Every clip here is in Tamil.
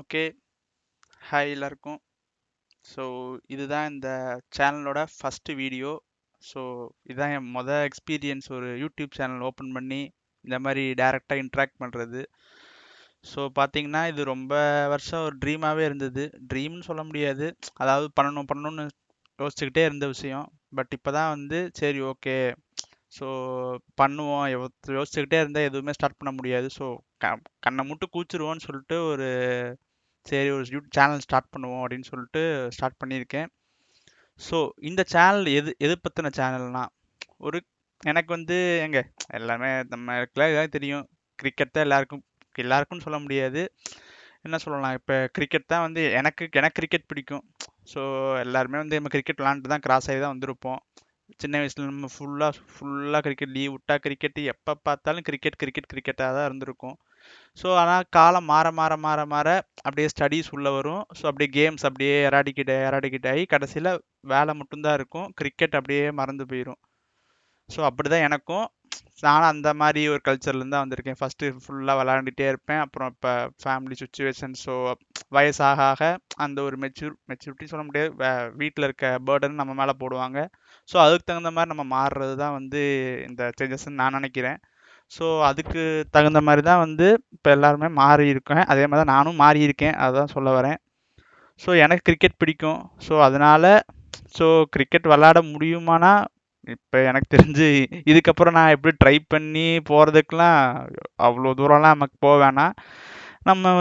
ஓகே. ஹாய் எல்லாருக்கும். ஸோ இதுதான் இந்த சேனலோட ஃபஸ்ட்டு வீடியோ. ஸோ இதுதான் என் எக்ஸ்பீரியன்ஸ் ஒரு யூடியூப் சேனல் ஓப்பன் பண்ணி இந்த மாதிரி டைரெக்டாக இன்ட்ராக்ட் பண்ணுறது. ஸோ பார்த்தீங்கன்னா இது ரொம்ப வருஷம் ஒரு ட்ரீமாகவே இருந்தது. ட்ரீம்னு சொல்ல முடியாது, அதாவது பண்ணணும்னு யோசிச்சுக்கிட்டே இருந்த விஷயம். பட் இப்போ தான் சரி ஓகே, ஸோ பண்ணுவோம். யோசிச்சுக்கிட்டே இருந்தால் எதுவுமே ஸ்டார்ட் பண்ண முடியாது. ஸோ கண்ணை மட்டும் கூச்சிருவோன்னு சொல்லிட்டு சரி ஒரு யூடியூப் சேனல் ஸ்டார்ட் பண்ணுவோம் அப்படின்னு சொல்லிட்டு ஸ்டார்ட் பண்ணியிருக்கேன். ஸோ இந்த சேனல் எது எது பற்றின சேனல்னா, ஒரு எனக்கு எங்க எல்லாமே நம்ம எல்லாருக்கும் தெரியும், கிரிக்கெட் தான் எல்லாருக்கும்னு சொல்ல முடியாது, என்ன சொல்லலாம், இப்போ கிரிக்கெட் தான் எனக்கு எனக்கு கிரிக்கெட் பிடிக்கும். ஸோ எல்லாருமே நம்ம கிரிக்கெட் விளாண்டுட்டு தான் கிராஸ் ஆகி தான் வந்திருப்போம். சின்ன வயசுல நம்ம ஃபுல்லாக கிரிக்கெட், லீவ் விட்டா கிரிக்கெட், எப்போ பார்த்தாலும் கிரிக்கெட்டாக தான் இருந்திருக்கும். ஸோ ஆனால் காலம் மாற மாற மாற மாற அப்படியே ஸ்டடீஸ் உள்ள வரும். ஸோ அப்படியே கேம்ஸ் அப்படியே எராடிக்கிட் ஆகி கடைசியில் வேலை மட்டும்தான் இருக்கும், கிரிக்கெட் அப்படியே மறந்து போயிடும். ஸோ அப்படிதான் எனக்கும். நானும் அந்த மாதிரி ஒரு கல்ச்சர்லேருந்து தான் வந்திருக்கேன். ஃபஸ்ட்டு ஃபுல்லாக விளாண்டுட்டே இருப்பேன். அப்புறம் இப்போ ஃபேமிலி சுச்சுவேஷன், ஸோ வயசாக ஆக அந்த ஒரு மெச்சூரிட்டி சொல்ல முடியாது, வீட்டில் இருக்க பேர்டன் நம்ம மேலே போடுவாங்க. ஸோ அதுக்கு தகுந்த மாதிரி நம்ம மாறுறது தான் இந்த சேஞ்சஸ்ன்னு நான் நினைக்கிறேன். ஸோ அதுக்கு தகுந்த மாதிரி தான் இப்போ எல்லாருமே மாறி இருக்கேன். அதே மாதிரி தான் நானும் மாறி இருக்கேன், அதுதான் சொல்ல வரேன். ஸோ எனக்கு கிரிக்கெட் பிடிக்கும். ஸோ அதனால கிரிக்கெட் விளாட முடியுமானா, இப்போ எனக்கு தெரிஞ்சு இதுக்கப்புறம் நான் எப்படி ட்ரை பண்ணி போகிறதுக்கெலாம் அவ்வளோ தூரம்லாம் நமக்கு போக வேணாம். நம்ம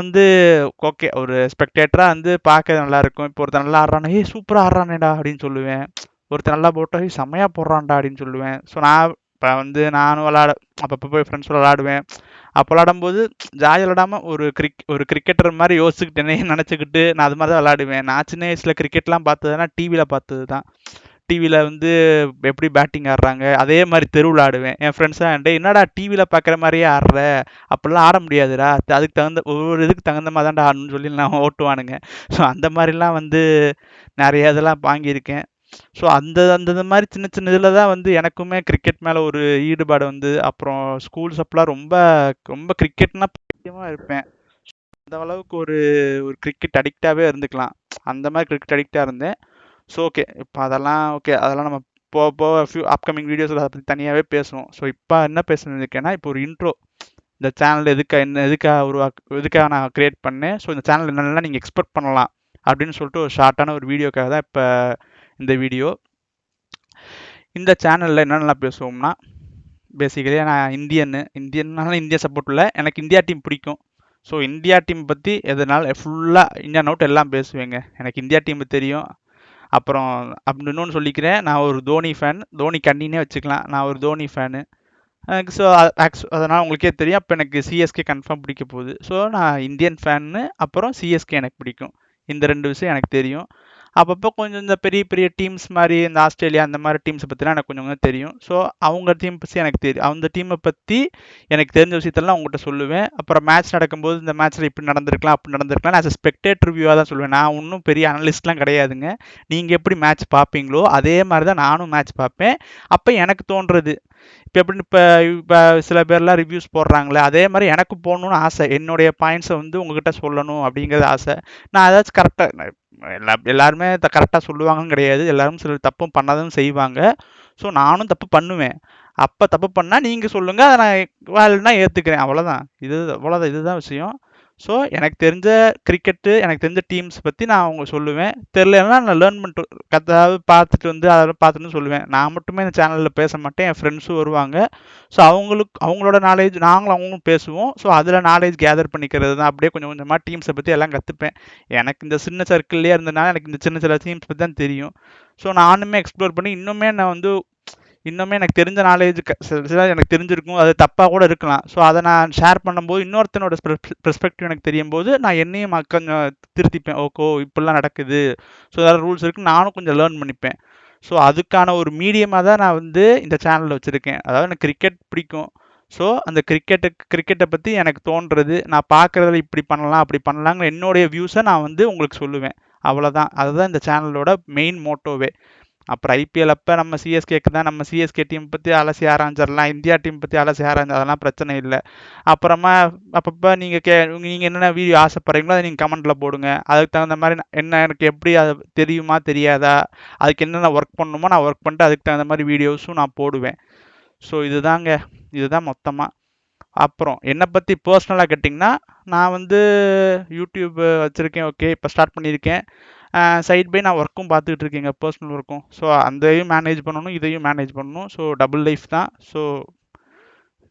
ஓகே ஒரு ஸ்பெக்டேட்டராக பார்க்க நல்லா இருக்கும். இப்போ ஒருத்தர் நல்லா ஆடுறானே, சூப்பராக ஆடுறானேடா அப்படின்னு சொல்லுவேன். ஒருத்தர் நல்லா போட்டா செம்மையாக போடுறான்டா அப்படின்னு சொல்லுவேன். ஸோ நான் இப்போ நானும் அப்பப்போ போய் ஃப்ரெண்ட்ஸோட விளாடுவேன். அப்போ விளாடும்போது ஜாலியாக விளாடாமல் ஒரு கிரிக்கெட்டர் மாதிரி யோசிச்சுக்கிட்டேனே நினச்சிக்கிட்டு நான் அது மாதிரி தான் விளாடுவேன். நான் சின்ன வயசில் கிரிக்கெட்லாம் பார்த்ததுன்னா டிவியில் பார்த்தது தான். டிவியில் எப்படி பேட்டிங் ஆடுறாங்க அதே மாதிரி தெருவில் ஆடுவேன். என் ஃப்ரெண்ட்ஸாக என்னடா டிவியில் பார்க்குற மாதிரியே ஆடுற, அப்படிலாம் ஆட முடியாதுடா, அதுக்கு தகுந்த ஒவ்வொரு இதுக்கு தகுந்த மாதிரி தான்டா ஆடணும்னு சொல்லி நான் ஓட்டுவானுங்க. ஸோ அந்த மாதிரிலாம் நிறைய இதெல்லாம் வாங்கியிருக்கேன். ஸோ அந்த அந்த மாதிரி சின்ன சின்ன இதில் தான் எனக்குமே கிரிக்கெட் மேலே ஒரு ஈடுபாடு அப்புறம் ஸ்கூல்ஸ் அப்பெல்லாம் ரொம்ப ரொம்ப கிரிக்கெட்னா பைத்தியமாக இருப்பேன். அந்த அளவுக்கு ஒரு ஒரு கிரிக்கெட் அடிக்டாகவே இருந்துக்கலாம், அந்த மாதிரி கிரிக்கெட் அடிக்டாக இருந்தேன். ஸோ ஓகே, இப்போ அதெல்லாம் நம்ம போக போக அப்கமிங் வீடியோஸில் அதை பற்றி தனியாகவே பேசுவோம். ஸோ இப்போ என்ன பேசுனதுக்கேன்னா, இப்போ ஒரு இன்ட்ரோ, இந்த சேனல் எதுக்காக நான் க்ரியேட் பண்ணேன், ஸோ இந்த சேனல் என்னென்னலாம் நீங்கள் எக்ஸ்பெக்ட் பண்ணலாம் அப்படின்னு சொல்லிட்டு ஒரு ஷார்ட்டான ஒரு வீடியோக்காக தான் இப்போ இந்த வீடியோ. இந்த சேனலில் என்னென்னலாம் பேசுவோம்னா, பேசிக்கலி நான் இந்தியன்னால இந்தியா சப்போர்ட் இல்லை, எனக்கு இந்தியா டீம் பிடிக்கும். ஸோ இந்தியா டீம் பற்றி எதனால ஃபுல்லாக இந்தியன் அவுட் எல்லாம் பேசுவேங்க. எனக்கு இந்தியா டீம் தெரியும். அப்புறம் அப்படி இன்னொன்று சொல்லிக்கிறேன், நான் ஒரு தோனி ஃபேன், தோனி கண்ணினே வச்சுக்கலாம், நான் ஒரு தோனி ஃபேனு. எனக்கு ஸோ அதனால் உங்களுக்கே தெரியும், அப்போ எனக்கு சிஎஸ்கே கன்ஃபார்ம் பிடிக்க போகுது. ஸோ நான் இந்தியன் ஃபேன்னு, அப்புறம் சிஎஸ்கே எனக்கு பிடிக்கும். இந்த 2 விஷயம் எனக்கு தெரியும். அப்பப்போ கொஞ்சம் இந்த பெரிய பெரிய டீம்ஸ் மாதிரி இந்த ஆஸ்திரேலியா அந்த மாதிரி டீம்ஸை பற்றிலாம் எனக்கு கொஞ்சம் கொஞ்சம் தெரியும். ஸோ அவங்க டீம் பற்றி எனக்கு தெரியும், அந்த டீமை பற்றி எனக்கு தெரிஞ்ச விஷயத்தெல்லாம் உங்கள்கிட்ட சொல்லுவேன். அப்புறம் மேட்ச் நடக்கும்போது இந்த மேட்ச்சில் இப்படி நடந்திருக்கலாம் அப்படி நடந்திருக்கலாம், ஆஸ் அ ஸ்பெக்டேட்டர் வியூவாக தான் சொல்லுவேன். நான் ஒன்றும் பெரிய அனலிஸ்ட்லாம் கிடையாதுங்க. நீங்கள் எப்படி மேட்ச் பார்ப்பீங்களோ அதே மாதிரி தான் நானும் மேட்ச் பார்ப்பேன். அப்போ எனக்கு தோன்றுறது, இப்போ சில பேர்லாம் ரிவ்யூஸ் போடுறாங்களே, அதே மாதிரி எனக்கு போடணும்னு ஆசை, என்னுடைய பாயிண்ட்ஸை உங்ககிட்ட சொல்லணும் அப்படிங்கிறது ஆசை. நான் ஏதாச்சும் கரெக்டாக எல்லாருமே கரெக்டாக சொல்லுவாங்கன்னு கிடையாது, எல்லாரும் சில தப்பும் பண்ணாதான் செய்வாங்க. ஸோ நானும் தப்பு பண்ணுவேன். அப்போ தப்பு பண்ணால் நீங்கள் சொல்லுங்கள், அதை நான் வேலைன்னா ஏற்றுக்கிறேன், அவ்வளோதான், இதுதான் விஷயம். ஸோ எனக்கு தெரிஞ்ச கிரிக்கெட்டு, எனக்கு தெரிஞ்ச டீம்ஸ் பற்றி நான் சொல்லுவேன். தெரிலன்னா நான் லேர்ன் பண்ணிட்டு அதாவது பார்த்துட்டு அதெல்லாம் பார்த்துட்டு சொல்லுவேன். நான் மட்டுமே இந்த சேனலில் பேச மாட்டேன், என் ஃப்ரெண்ட்ஸும் வருவாங்க. ஸோ அவங்களோட நாலேஜ் அவங்களும் பேசுவோம். ஸோ அதில் நாலேஜ் கேதர் பண்ணிக்கிறது தான். அப்படியே கொஞ்சம் கொஞ்சமாக டீம்ஸை பற்றி எல்லாம் கற்றுப்பேன். எனக்கு இந்த சின்ன சர்க்கிள்லேயே இருந்ததுனால எனக்கு இந்த சின்ன டீம்ஸ் பற்றி தான் தெரியும். ஸோ நானுமே எக்ஸ்ப்ளோர் பண்ணி இன்னுமே எனக்கு தெரிஞ்ச நாலேஜ் சில எனக்கு தெரிஞ்சிருக்கும், அது தப்பாக கூட இருக்கலாம். ஸோ அதை நான் ஷேர் பண்ணும்போது இன்னொருத்தனோட பெர்ஸ்பெக்டிவ் எனக்கு தெரியும் போது நான் என்னையும் கொஞ்சம் திருத்திப்பேன். ஓகோ இப்படிலாம் நடக்குது, ஸோ அதாவது ரூல்ஸ் இருக்குது, நானும் கொஞ்சம் லேர்ன் பண்ணிப்பேன். ஸோ அதுக்கான ஒரு மீடியமாக தான் நான் இந்த சேனலில் வச்சுருக்கேன். அதாவது எனக்கு கிரிக்கெட் பிடிக்கும். ஸோ அந்த கிரிக்கெட்டை பற்றி எனக்கு தோன்றுறது, நான் பார்க்குறதுல இப்படி பண்ணலாம் அப்படி பண்ணலாங்கிற என்னுடைய வியூஸை நான் உங்களுக்கு சொல்லுவேன். அவ்வளோதான், அதுதான் இந்த சேனலோட மெயின் மோட்டோவே. அப்புறம் ஐபிஎல் அப்போ நம்ம சிஎஸ்கேக்கு தான் நம்ம சிஎஸ்கே டீம் பற்றி அலசி ஆராய்ஞ்சிடலாம், இந்தியா டீம் பற்றி அலசி ஆராய்ஞ்சு அதெல்லாம் பிரச்சனை இல்லை. அப்புறமா அப்பப்போ நீங்கள் என்னென்ன வீடியோ ஆசைப்படுறீங்களோ அதை நீங்கள் கமெண்ட்டில் போடுங்க. அதுக்கு தகுந்த மாதிரி என்ன எனக்கு எப்படி அது தெரியுமா தெரியாதா, அதுக்கு என்னென்ன ஒர்க் பண்ணணுமோ நான் ஒர்க் பண்ணிட்டு அதுக்கு தகுந்த மாதிரி வீடியோஸும் நான் போடுவேன். ஸோ இதுதான் மொத்தமாக. அப்புறம் என்னை பற்றி பர்சனலாக கேட்டிங்கன்னா, நான் வந்து யூடியூப் வச்சுருக்கேன். ஓகே, இப்போ ஸ்டார்ட் பண்ணியிருக்கேன். சைட் பை நான் ஒர்க்கும் பார்த்துக்கிட்டு இருக்கேங்க, பர்சனல் ஒர்க்கும். ஸோ அதையும் மேனேஜ் பண்ணணும், இதையும் மேனேஜ் பண்ணணும். ஸோ டபுள் லைஃப் தான். ஸோ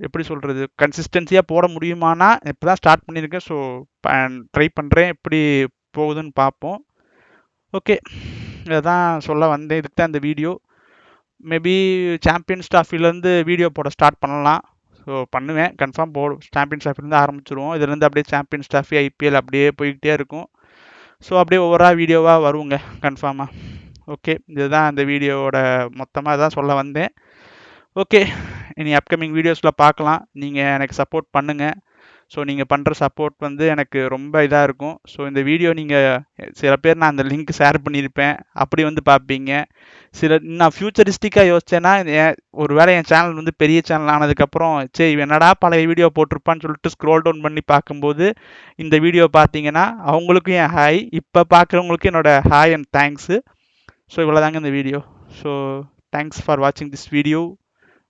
எப்படி சொல்கிறது, கன்சிஸ்டன்சியாக போட முடியுமானா இப்போ தான் ஸ்டார்ட் பண்ணியிருக்கேன். ஸோ ட்ரை பண்ணுறேன், எப்படி போகுதுன்னு பார்ப்போம். ஓகே, இதை தான் சொல்ல வந்தேன். இதுக்கு தான் இந்த வீடியோ. மேபி சாம்பியன்ஸ் ட்ராஃபிலேருந்து வீடியோ போட ஸ்டார்ட் பண்ணலாம். ஸோ பண்ணுவேன், கன்ஃபார்ம் சாம்பியன்ஸ் ட்ராஃபிலேருந்து ஆரம்பிச்சிருவோம். இதுலேருந்து அப்படியே சாம்பியன்ஸ் ட்ராஃபி, ஐபிஎல் அப்படியே போய்கிட்டே இருக்கும். ஸோ அப்படியே ஒவ்வொரு வீடியோவாக வருவோங்க கன்ஃபார்மாக. ஓகே, இதுதான் இந்த வீடியோவோட மொத்தமாக தான் சொல்ல வந்தேன். ஓகே, இனி அப்கமிங் வீடியோஸில் பார்க்கலாம். நீங்கள் எனக்கு சப்போர்ட் பண்ணுங்கள். ஸோ நீங்கள் பண்ணுற சப்போர்ட் வந்து எனக்கு ரொம்ப இதாக இருக்கும். ஸோ இந்த வீடியோ நீங்கள் சில பேர் நான் அந்த லிங்க் ஷேர் பண்ணியிருப்பேன், அப்படி வந்து பார்ப்பீங்க. நான் ஃபியூச்சரிஸ்டிக்காக யோசிச்சேன்னா, ஒரு வேளை என் சேனல் வந்து பெரிய சேனல் ஆனதுக்கப்புறம் சரி என்னடா பழைய வீடியோ போட்டிருப்பான்னு சொல்லிட்டு ஸ்க்ரோல் டவுன் பண்ணி பார்க்கும்போது இந்த வீடியோ பார்த்தீங்கன்னா அவங்களுக்கும் என் ஹாய், இப்போ பார்க்குறவங்களுக்கும் என்னோட ஹாய் அண்ட் தேங்க்ஸு. ஸோ இவ்வளோதாங்க இந்த வீடியோ. ஸோ தேங்க்ஸ் ஃபார் வாட்சிங் திஸ் வீடியோ.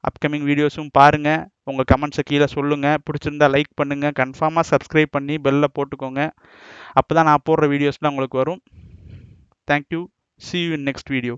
அப்கமிங் வீடியோஸும் பாருங்கள், உங்கள் கமெண்ட்ஸை கீழே சொல்லுங்கள். பிடிச்சிருந்தா லைக் பண்ணுங்கள், கன்ஃபார்மாக சப்ஸ்கிரைப் பண்ணி பெல்லில் போட்டுக்கோங்க. அப்போ தான் நான் போடுற வீடியோஸ்லாம் உங்களுக்கு வரும். Thank you. See you in next video.